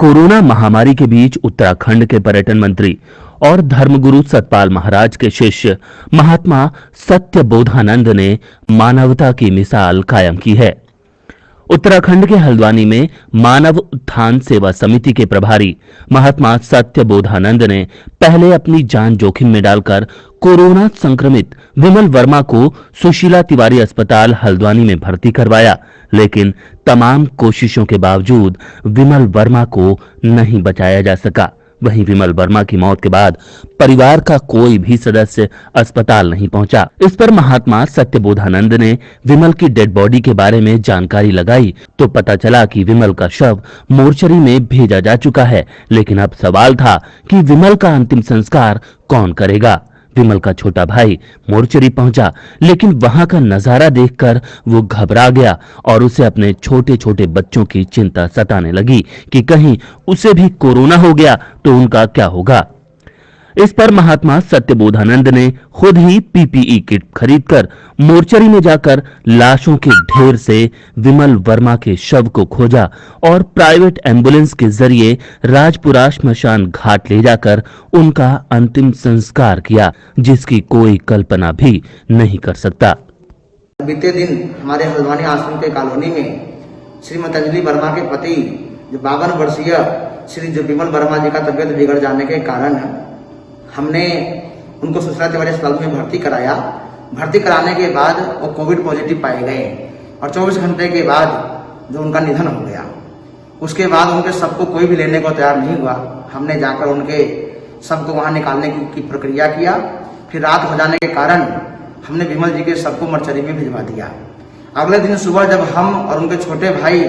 Corona महामारी के बीच उत्तराखंड के पर्यटन मंत्री और धर्मगुरु सतपाल महाराज के शिष्य महात्मा सत्यबोधानंद ने मानवता की मिसाल कायम की है। उत्तराखंड के हल्द्वानी में मानव उत्थान सेवा समिति के प्रभारी महात्मा सत्यबोधानंद ने पहले अपनी जान जोखिम में डालकर कोरोना संक्रमित विमल वर्मा को सुशीला तिवारी अस्पताल हल्द्वानी में भर्ती करवाया, लेकिन तमाम कोशिशों के बावजूद विमल वर्मा को नहीं बचाया जा सका। वहीं विमल वर्मा की मौत के बाद परिवार का कोई भी सदस्य अस्पताल नहीं पहुंचा। इस पर महात्मा सत्यबोधानंद ने विमल की डेड बॉडी के बारे में जानकारी लगाई तो पता चला कि विमल का शव मोर्चरी में भेजा जा चुका है, लेकिन अब सवाल था कि विमल का अंतिम संस्कार कौन करेगा। विमल का छोटा भाई मोर्चरी पहुंचा, लेकिन वहां का नजारा देखकर वो घबरा गया और उसे अपने छोटे छोटे बच्चों की चिंता सताने लगी कि कहीं उसे भी कोरोना हो गया तो उनका क्या होगा। इस पर महात्मा सत्यबोधानंद ने खुद ही पीपीई किट खरीदकर मोर्चरी में जाकर लाशों के ढेर से विमल वर्मा के शव को खोजा और प्राइवेट एम्बुलेंस के जरिए राजपुरा श्मशान घाट ले जाकर उनका अंतिम संस्कार किया, जिसकी कोई कल्पना भी नहीं कर सकता। बीते दिन हमारे हल्द्वानी आश्रम के कॉलोनी में श्रीमती अंजलि वर्मा के पति जो 52 वर्षीय श्री जो विमल वर्मा जी का तबियत बिगड़ जाने के कारण हमने उनको सुशीला तिवारी अस्पताल में भर्ती कराया। भर्ती कराने के बाद वो कोविड पॉजिटिव पाए गए और 24 घंटे के बाद जो उनका निधन हो गया। उसके बाद उनके सबको कोई भी लेने को तैयार नहीं हुआ। हमने जाकर उनके सबको वहां निकालने की प्रक्रिया किया। फिर रात हो जाने के कारण हमने विमल जी के सबको मर्चरी में भिजवा दिया। अगले दिन सुबह जब हम और उनके छोटे भाई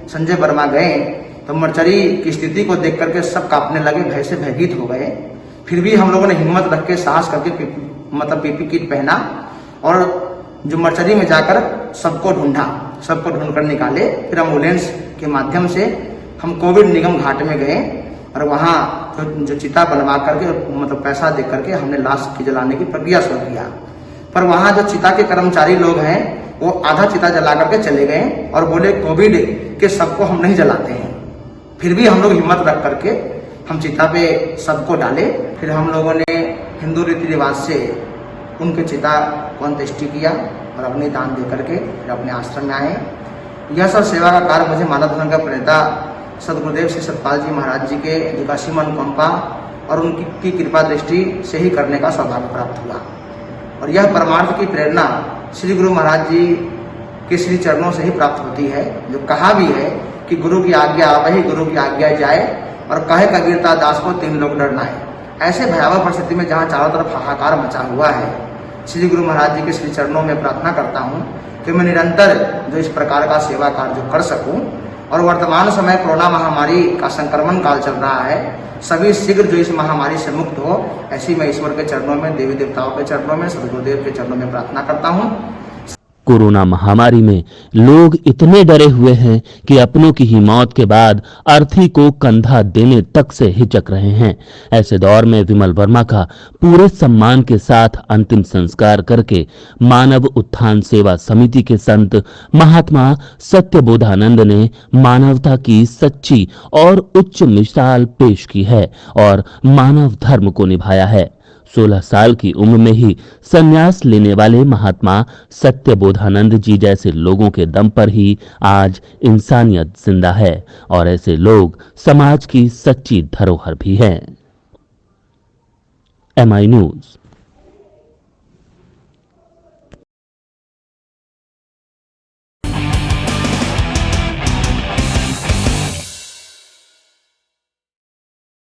संजय वर्मा गए तो मर्चरी की स्थिति को देख करके सब कांपने लगे, भय से भयभीत हो गए। फिर भी हम लोगों ने हिम्मत रख के साहस करके पीपी किट पहना और जो मर्चरी में जाकर सबको ढूंढ कर निकाले। फिर एम्बुलेंस के माध्यम से हम कोविड निगम घाट में गए और वहाँ जो चिता बनवा करके पैसा दे करके हमने लाश की जलाने की प्रक्रिया शुरू किया। पर वहाँ जो चिता के कर्मचारी लोग हैं वो आधा चिता जला करके चले गए और बोले कोविड के सबको हम नहीं जलाते हैं। फिर भी हम लोग हिम्मत रख करके हम चिता पे सबको डाले। फिर हम लोगों ने हिंदू रीति रिवाज से उनके चिता को अंत्येष्टि किया और अग्नि दान दे करके फिर अपने आश्रम में आए। यह सब सेवा का कार्य मुझे मानव धर्म का प्रेता सदगुरुदेव श्री सतपाल जी महाराज जी के जो असीम अनुकंपा और उनकी कृपा दृष्टि से ही करने का सौभाग्य प्राप्त हुआ। और यह परमार्थ की प्रेरणा श्री गुरु महाराज जी के श्री चरणों से ही प्राप्त होती है, जो कहा भी है कि गुरु की आज्ञा आवे, गुरु की आज्ञा जाए और कहे कबीरता दास को 3 लोग डरना है। ऐसे भयावह परिस्थिति में जहाँ चारों तरफ हाहाकार मचा हुआ है, श्री गुरु महाराज जी के श्री चरणों में प्रार्थना करता हूँ कि मैं निरंतर जो इस प्रकार का सेवा कार्य जो कर सकूँ। और वर्तमान समय कोरोना महामारी का संक्रमण काल चल रहा है, सभी शीघ्र जो इस महामारी से मुक्त हो, ऐसी मैं ईश्वर के चरणों में, देवी देवताओं के चरणों में, सदगुरुदेव के चरणों में प्रार्थना करता हूँ। कोरोना महामारी में लोग इतने डरे हुए हैं कि अपनों की ही मौत के बाद अर्थी को कंधा देने तक से हिचक रहे हैं। ऐसे दौर में विमल वर्मा का पूरे सम्मान के साथ अंतिम संस्कार करके मानव उत्थान सेवा समिति के संत महात्मा सत्यबोधानंद ने मानवता की सच्ची और उच्च मिसाल पेश की है और मानव धर्म को निभाया है। 16 साल की उम्र में ही संन्यास लेने वाले महात्मा सत्यबोधानंद जी जैसे लोगों के दम पर ही आज इंसानियत जिंदा है और ऐसे लोग समाज की सच्ची धरोहर भी हैं। MI news.